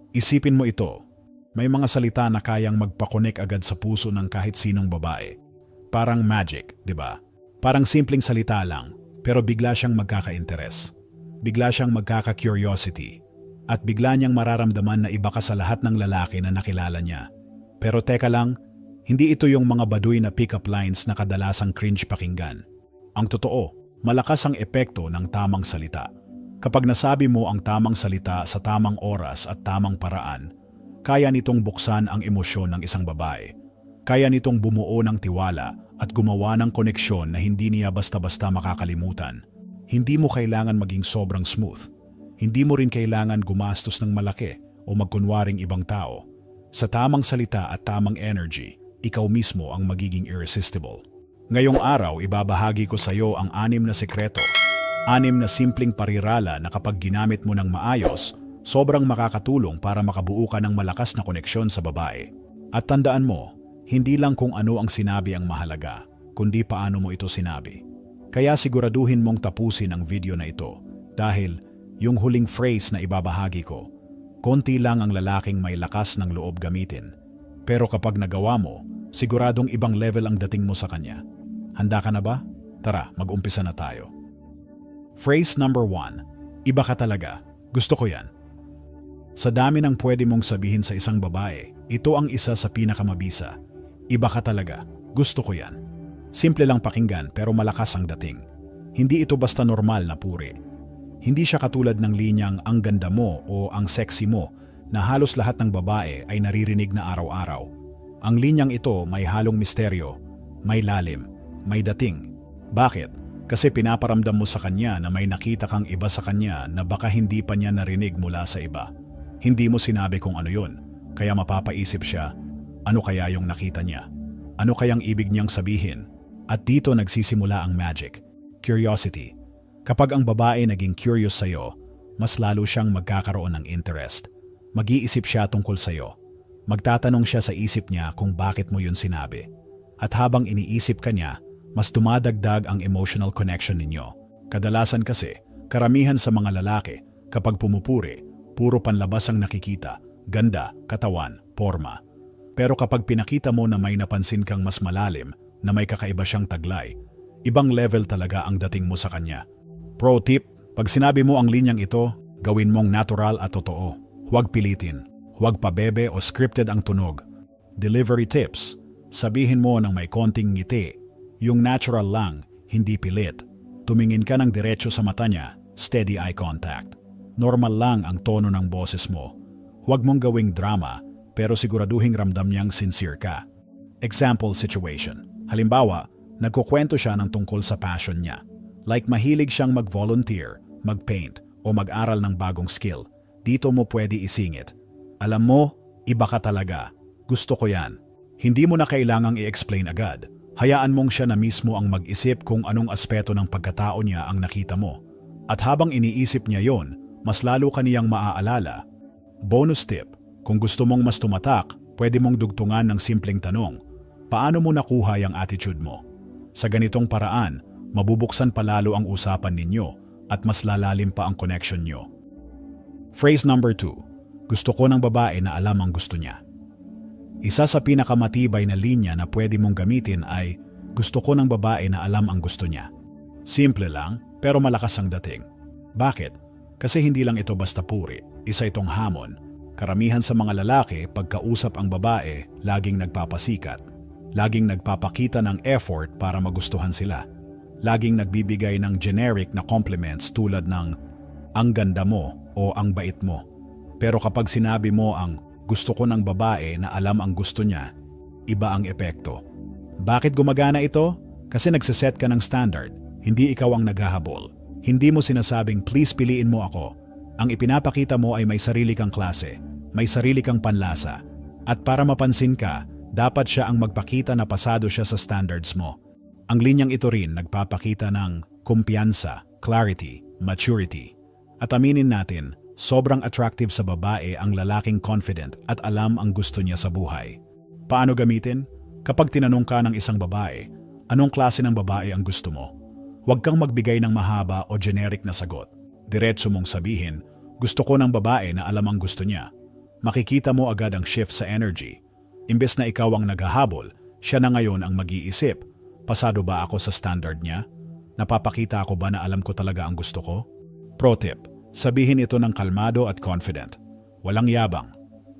Isipin mo ito. May mga salita na kayang magpakonek agad sa puso ng kahit sinong babae. Parang magic, di ba? Parang simpleng salita lang, pero bigla siyang magkaka-interes. Bigla siyang magkaka-curiosity. At bigla niyang mararamdaman na iba ka sa lahat ng lalaki na nakilala niya. Pero teka lang, hindi ito yung mga baduy na pick-up lines na kadalasang cringe pakinggan. Ang totoo, malakas ang epekto ng tamang salita. Kapag nasabi mo ang tamang salita sa tamang oras at tamang paraan, kaya nitong buksan ang emosyon ng isang babae. Kaya nitong bumuo ng tiwala at gumawa ng koneksyon na hindi niya basta-basta makakalimutan. Hindi mo kailangan maging sobrang smooth. Hindi mo rin kailangan gumastos ng malaki o magkunwaring ibang tao. Sa tamang salita at tamang energy, ikaw mismo ang magiging irresistible. Ngayong araw, ibabahagi ko sa iyo ang 6 na sekreto. 6 na simpleng parirala na kapag ginamit mo ng maayos, sobrang makakatulong para makabuo ka ng malakas na koneksyon sa babae. At tandaan mo, hindi lang kung ano ang sinabi ang mahalaga, kundi paano mo ito sinabi. Kaya siguraduhin mong tapusin ang video na ito dahil yung huling phrase na ibabahagi ko, konti lang ang lalaking may lakas ng loob gamitin. Pero kapag nagawa mo, siguradong ibang level ang dating mo sa kanya. Handa ka na ba? Tara, mag-umpisa na tayo. Phrase number 1. Iba ka talaga. Gusto ko yan. Sa dami ng pwede mong sabihin sa isang babae, ito ang isa sa pinakamabisa. Iba ka talaga. Gusto ko yan. Simple lang pakinggan pero malakas ang dating. Hindi ito basta normal na puri. Hindi siya katulad ng linyang ang ganda mo o ang sexy mo na halos lahat ng babae ay naririnig na araw-araw. Ang linyang ito may halong misteryo, may lalim, may dating. Bakit? Kasi pinaparamdam mo sa kanya na may nakita kang iba sa kanya na baka hindi pa niya narinig mula sa iba. Hindi mo sinabi kung ano yun, kaya mapapaisip siya, ano kaya yung nakita niya? Ano kayang ibig niyang sabihin? At dito nagsisimula ang magic, curiosity. Kapag ang babae naging curious sa'yo, mas lalo siyang magkakaroon ng interest. Mag-iisip siya tungkol sa'yo. Magtatanong siya sa isip niya kung bakit mo yun sinabi. At habang iniisip ka niya, mas dumadagdag ang emotional connection ninyo. Kadalasan kasi, karamihan sa mga lalaki, kapag pumupuri, puro panlabas ang nakikita, ganda, katawan, forma. Pero kapag pinakita mo na may napansin kang mas malalim, na may kakaiba siyang taglay, ibang level talaga ang dating mo sa kanya. Pro tip, pag sinabi mo ang linyang ito, gawin mong natural at totoo. Huwag pilitin, huwag pabebe o scripted ang tunog. Delivery tips, sabihin mo ng may konting ngiti, yung natural lang, hindi pilit. Tumingin ka ng diretso sa mata niya, steady eye contact. Normal lang ang tono ng boses mo. Huwag mong gawing drama, pero siguraduhing ramdam niyang sincere ka. Example situation. Halimbawa, nagkukwento siya ng tungkol sa passion niya. Like mahilig siyang mag-volunteer, mag-paint, o mag-aral ng bagong skill. Dito mo pwede isingit. Alam mo, iba ka talaga. Gusto ko yan. Hindi mo na kailangang i-explain agad. Hayaan mong siya na mismo ang mag-isip kung anong aspeto ng pagkatao niya ang nakita mo. At habang iniisip niya yon, mas lalo kaniyang maaalala. Bonus tip, kung gusto mong mas tumatak, pwede mong dugtungan ng simpleng tanong. Paano mo nakuha yung attitude mo? Sa ganitong paraan, mabubuksan palalo ang usapan ninyo at mas lalalim pa ang connection nyo. Phrase number 2. Gusto ko ng babae na alam ang gusto niya. Isa sa pinakamatibay na linya na pwede mong gamitin ay gusto ko ng babae na alam ang gusto niya. Simple lang, pero malakas ang dating. Bakit? Kasi hindi lang ito basta puri, isa itong hamon. Karamihan sa mga lalaki, pagkausap ang babae, laging nagpapasikat. Laging nagpapakita ng effort para magustuhan sila. Laging nagbibigay ng generic na compliments tulad ng ang ganda mo o ang bait mo. Pero kapag sinabi mo ang gusto ko ng babae na alam ang gusto niya, iba ang epekto. Bakit gumagana ito? Kasi nagsiset ka ng standard, hindi ikaw ang naghahabol. Hindi mo sinasabing please piliin mo ako. Ang ipinapakita mo ay may sarili kang klase, may sarili kang panlasa. At para mapansin ka, dapat siya ang magpakita na pasado siya sa standards mo. Ang linyang ito rin nagpapakita ng kumpiyansa, clarity, maturity. At aminin natin, sobrang attractive sa babae ang lalaking confident at alam ang gusto niya sa buhay. Paano gamitin? Kapag tinanong ka ng isang babae, anong klase ng babae ang gusto mo? Huwag kang magbigay ng mahaba o generic na sagot. Diretso mong sabihin, gusto ko ng babae na alam ang gusto niya. makikita mo agad ang shift sa energy. Imbes na ikaw ang naghahabol, siya na ngayon ang mag-iisip. Pasado ba ako sa standard niya? Napapakita ako ba na alam ko talaga ang gusto ko? Pro tip, sabihin ito ng kalmado at confident. Walang yabang,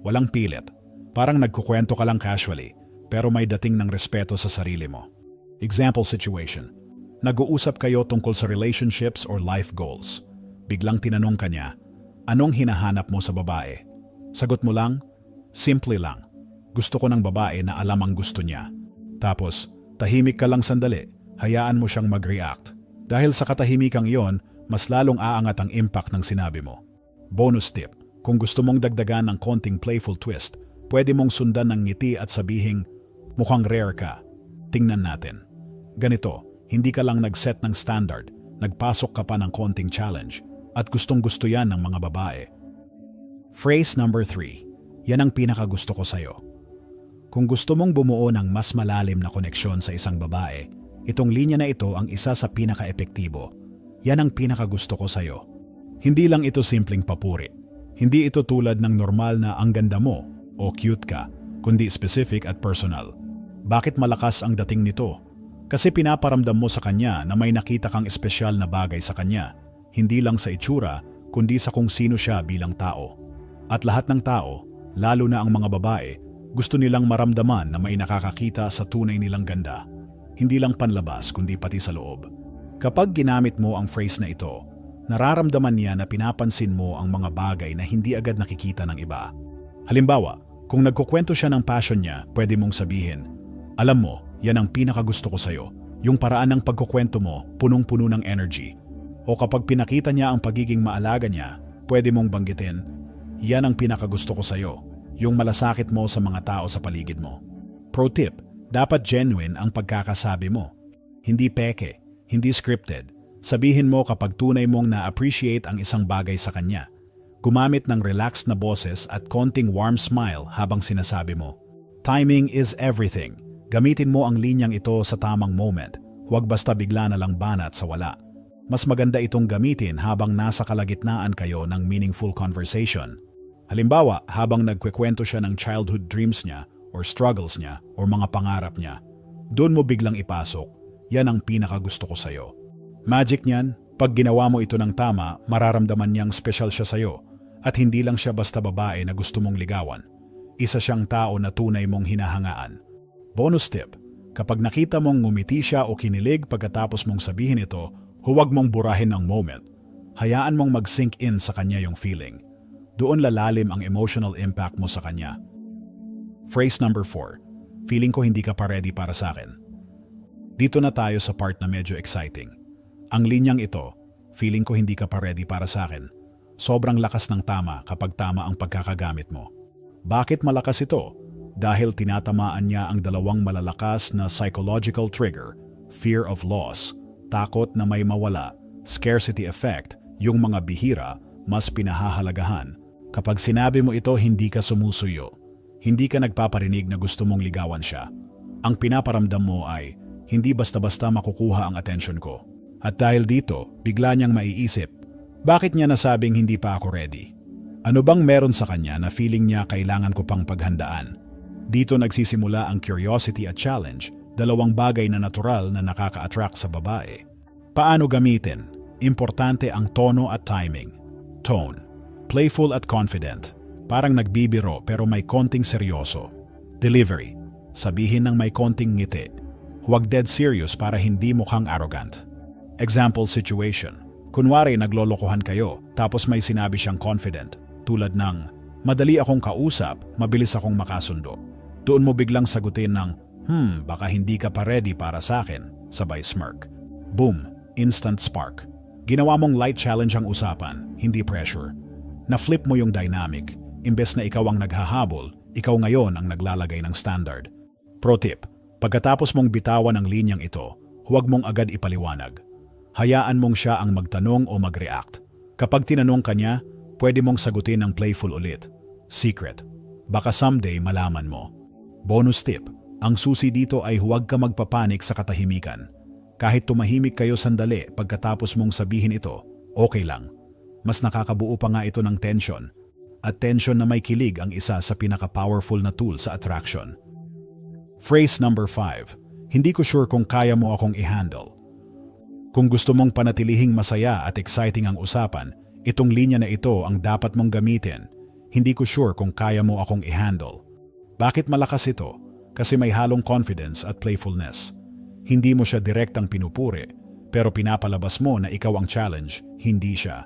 walang pilit. Parang nagkukwento ka lang casually, pero may dating ng respeto sa sarili mo. Example situation. Nag-uusap kayo tungkol sa relationships or life goals. Biglang tinanong ka niya, anong hinahanap mo sa babae? Sagot mo lang, simple lang. Gusto ko ng babae na alam ang gusto niya. Tapos, tahimik ka lang sandali, hayaan mo siyang mag-react. Dahil sa katahimikang iyon, mas lalong aangat ang impact ng sinabi mo. Bonus tip, kung gusto mong dagdagan ng konting playful twist, pwede mong sundan ng ngiti at sabihing, mukhang rare ka. Tingnan natin. Ganito, hindi ka lang nag-set ng standard, nagpasok ka pa ng konting challenge, at gustong-gusto yan ng mga babae. Phrase number 3. Yan ang pinakagusto ko sa'yo. Kung gusto mong bumuo ng mas malalim na koneksyon sa isang babae, itong linya na ito ang isa sa pinaka-epektibo. Yan ang pinakagusto ko sa'yo. Hindi lang ito simpleng papuri. Hindi ito tulad ng normal na ang ganda mo o cute ka, kundi specific at personal. Bakit malakas ang dating nito? Kasi pinaparamdam mo sa kanya na may nakita kang espesyal na bagay sa kanya, hindi lang sa itsura, kundi sa kung sino siya bilang tao. At lahat ng tao, lalo na ang mga babae, gusto nilang maramdaman na may nakakakita sa tunay nilang ganda. Hindi lang panlabas kundi pati sa loob. Kapag ginamit mo ang phrase na ito, nararamdaman niya na pinapansin mo ang mga bagay na hindi agad nakikita ng iba. Halimbawa, kung nagkukwento siya ng passion niya, pwede mong sabihin, alam mo, yan ang pinakagusto ko sa'yo. Yung paraan ng pagkukwento mo, punong-puno ng energy. O kapag pinakita niya ang pagiging maalaga niya, pwede mong banggitin, yan ang pinakagusto ko sa'yo. Yung malasakit mo sa mga tao sa paligid mo. Pro tip, dapat genuine ang pagkakasabi mo. Hindi peke, hindi scripted. Sabihin mo kapag tunay mong na-appreciate ang isang bagay sa kanya. Gumamit ng relaxed na boses at konting warm smile habang sinasabi mo. Timing is everything. Gamitin mo ang linyang ito sa tamang moment. Huwag basta bigla na lang banat sa wala. Mas maganda itong gamitin habang nasa kalagitnaan kayo ng meaningful conversation. Halimbawa, habang nagkwekwento siya ng childhood dreams niya or struggles niya or mga pangarap niya, doon mo biglang ipasok, yan ang pinakagusto ko sa'yo. Magic niyan, pag ginawa mo ito ng tama, mararamdaman niyang special siya sa'yo at hindi lang siya basta babae na gusto mong ligawan. Isa siyang tao na tunay mong hinahangaan. Bonus tip, kapag nakita mong ngumiti siya o kinilig pagkatapos mong sabihin ito, huwag mong burahin ang moment. Hayaan mong mag-sink in sa kanya yung feeling. Doon lalalim ang emotional impact mo sa kanya. Phrase number 4. Feeling ko hindi ka pa ready para sa akin. Dito na tayo sa part na medyo exciting. Ang linyang ito, feeling ko hindi ka pa ready para sa akin. Sobrang lakas ng tama kapag tama ang pagkakagamit mo. Bakit malakas ito? Dahil tinatamaan niya ang dalawang malalakas na psychological trigger, fear of loss, takot na may mawala, scarcity effect, yung mga bihira, mas pinahahalagahan. Kapag sinabi mo ito, hindi ka sumusuyo. Hindi ka nagpaparinig na gusto mong ligawan siya. Ang pinaparamdam mo ay, hindi basta-basta makukuha ang atensyon ko. At dahil dito, bigla niyang maiisip, bakit niya nasabing hindi pa ako ready? Ano bang meron sa kanya na feeling niya kailangan ko pang paghandaan? Dito nagsisimula ang curiosity at challenge, dalawang bagay na natural na nakaka-attract sa babae. Paano gamitin? Importante ang tono at timing. Tone. Playful at confident. Parang nagbibiro pero may konting seryoso. Delivery. Sabihin ng may konting ngiti. Huwag dead serious para hindi mukhang arrogant. Example situation. Kunwari naglolokohan kayo tapos may sinabi siyang confident. Tulad ng, madali akong kausap, mabilis akong makasundo. Doon mo biglang sagutin ng, baka hindi ka pa ready para sa akin, sabay smirk. Boom, instant spark. Ginawa mong light challenge ang usapan, hindi pressure. Na-flip mo yung dynamic, imbes na ikaw ang naghahabol, ikaw ngayon ang naglalagay ng standard. Pro tip, pagkatapos mong bitawan ang linyang ito, huwag mong agad ipaliwanag. Hayaan mong siya ang magtanong o mag-react. Kapag tinanong ka niya, pwede mong sagutin ng playful ulit. Secret. Baka someday malaman mo. Bonus tip, ang susi dito ay huwag ka magpapanik sa katahimikan. Kahit tumahimik kayo sandali pagkatapos mong sabihin ito, okay lang. Mas nakakabuo pa nga ito ng tension. attention na may kilig ang isa sa pinaka-powerful na tool sa attraction. Phrase number 5. Hindi ko sure kung kaya mo akong i-handle. Kung gusto mong panatilihing masaya at exciting ang usapan, itong linya na ito ang dapat mong gamitin. Hindi ko sure kung kaya mo akong i-handle. Bakit malakas ito? Kasi may halong confidence at playfulness. Hindi mo siya direktang pinupuri, pero pinapalabas mo na ikaw ang challenge, hindi siya.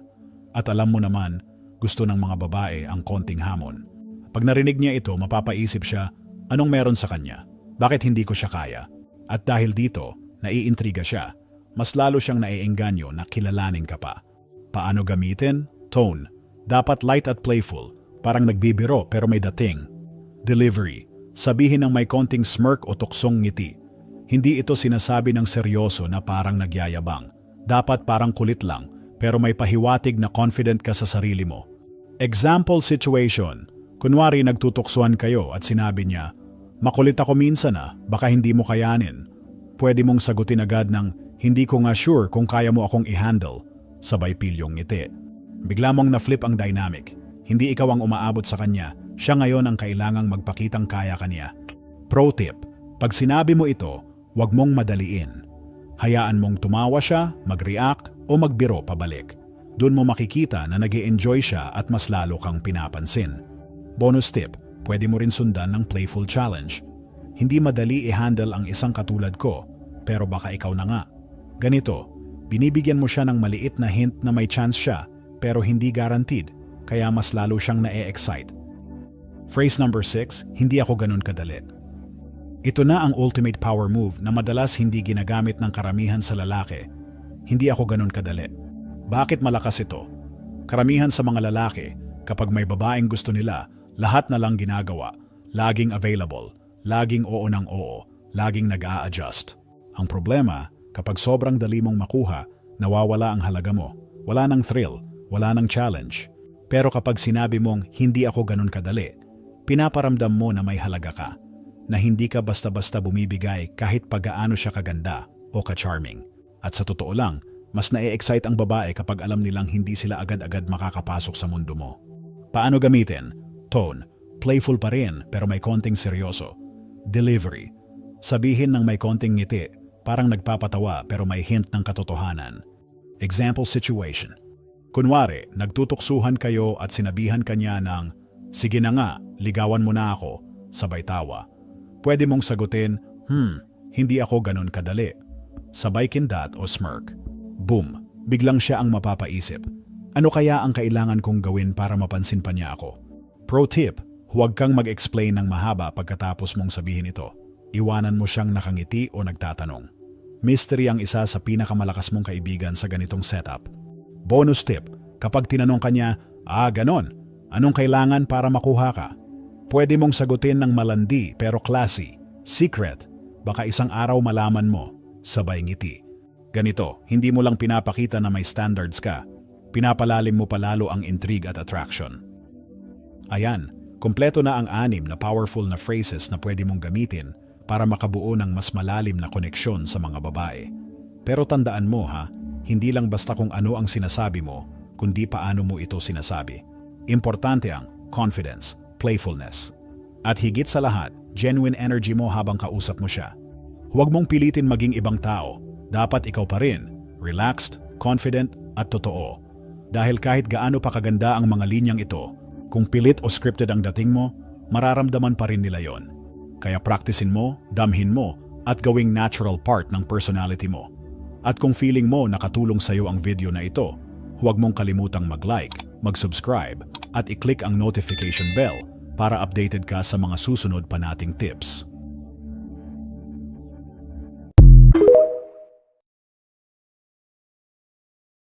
At alam mo naman, gusto ng mga babae ang konting hamon. Pag narinig niya ito, mapapaisip siya, anong meron sa kanya? Bakit hindi ko siya kaya? At dahil dito, naiintriga siya. Mas lalo siyang naiengganyo na kilalanin ka pa. Paano gamitin? Tone. Dapat light at playful, parang nagbibiro pero may dating. Delivery. Sabihin ng may konting smirk o tuksong ngiti. Hindi ito sinasabi ng seryoso na parang nagyayabang. Dapat parang kulit lang, pero may pahiwatig na confident ka sa sarili mo. Example situation. Kunwari nagtutuksuhan kayo at sinabi niya, makulit ako minsan baka hindi mo kayanin. Pwede mong sagutin agad ng, hindi ko nga sure kung kaya mo akong i-handle. Sabay pilyong ngiti. Bigla mong na-flip ang dynamic. Hindi ikaw ang umaabot sa kanya, siya ngayon ang kailangang magpakitang kaya kanya. Pro tip, pag sinabi mo ito, huwag mong madaliin. Hayaan mong tumawa siya, mag-react o magbiro pabalik. Doon mo makikita na nag-e-enjoy siya at mas lalo kang pinapansin. Bonus tip, pwede mo rin sundan ng playful challenge. Hindi madali i-handle ang isang katulad ko, pero baka ikaw na nga. Ganito, binibigyan mo siya ng maliit na hint na may chance siya, pero hindi guaranteed, kaya mas lalo siyang na-e-excite. Phrase number 6, hindi ako ganun kadali. Ito na ang ultimate power move na madalas hindi ginagamit ng karamihan sa lalaki. Hindi ako ganun kadali. Bakit malakas ito? Karamihan sa mga lalaki, kapag may babaeng gusto nila, lahat na lang ginagawa, laging available, laging oo ng oo, laging nag-a-adjust. Ang problema, kapag sobrang dali mong makuha, nawawala ang halaga mo. Wala nang thrill, wala nang challenge. Pero kapag sinabi mong hindi ako ganun kadali, pinaparamdam mo na may halaga ka, na hindi ka basta-basta bumibigay kahit pagaano siya kaganda o ka-charming. At sa totoo lang, mas na-e-excite ang babae kapag alam nilang hindi sila agad-agad makakapasok sa mundo mo. Paano gamitin? Tone, playful pa rin pero may konting seryoso. Delivery, sabihin ng may konting ngiti, parang nagpapatawa pero may hint ng katotohanan. Example situation. Kunwari, nagtutuksuhan kayo at sinabihan kanya ng, sige na nga, ligawan mo na ako, sabay tawa. Pwede mong sagutin, hindi ako ganun kadali. Sabay kindat o smirk. Boom, biglang siya ang mapapaisip. Ano kaya ang kailangan kong gawin para mapansin pa niya ako? Pro tip, huwag kang mag-explain ng mahaba pagkatapos mong sabihin ito. Iwanan mo siyang nakangiti o nagtatanong. Mystery ang isa sa pinakamalakas mong kaibigan sa ganitong setup. Bonus tip, kapag tinanong kanya, ganon, anong kailangan para makuha ka? Pwede mong sagutin ng malandi pero classy, secret, baka isang araw malaman mo, sabay ngiti. Ganito, hindi mo lang pinapakita na may standards ka, pinapalalim mo palalo ang intrigue at attraction. Ayan, kompleto na ang 6 na powerful na phrases na pwede mong gamitin para makabuo ng mas malalim na koneksyon sa mga babae. Pero tandaan mo hindi lang basta kung ano ang sinasabi mo, kundi paano mo ito sinasabi. Importante ang confidence, playfulness. At higit sa lahat, genuine energy mo habang kausap mo siya. Huwag mong pilitin maging ibang tao. Dapat ikaw pa rin, relaxed, confident, at totoo. Dahil kahit gaano pa kaganda ang mga linyang ito, kung pilit o scripted ang dating mo, mararamdaman pa rin nila yon. Kaya practicein mo, damhin mo, at gawing natural part ng personality mo. At kung feeling mo nakatulong sa'yo ang video na ito, huwag mong kalimutang mag-like, mag-subscribe, at i-click ang notification bell para updated ka sa mga susunod pa nating tips.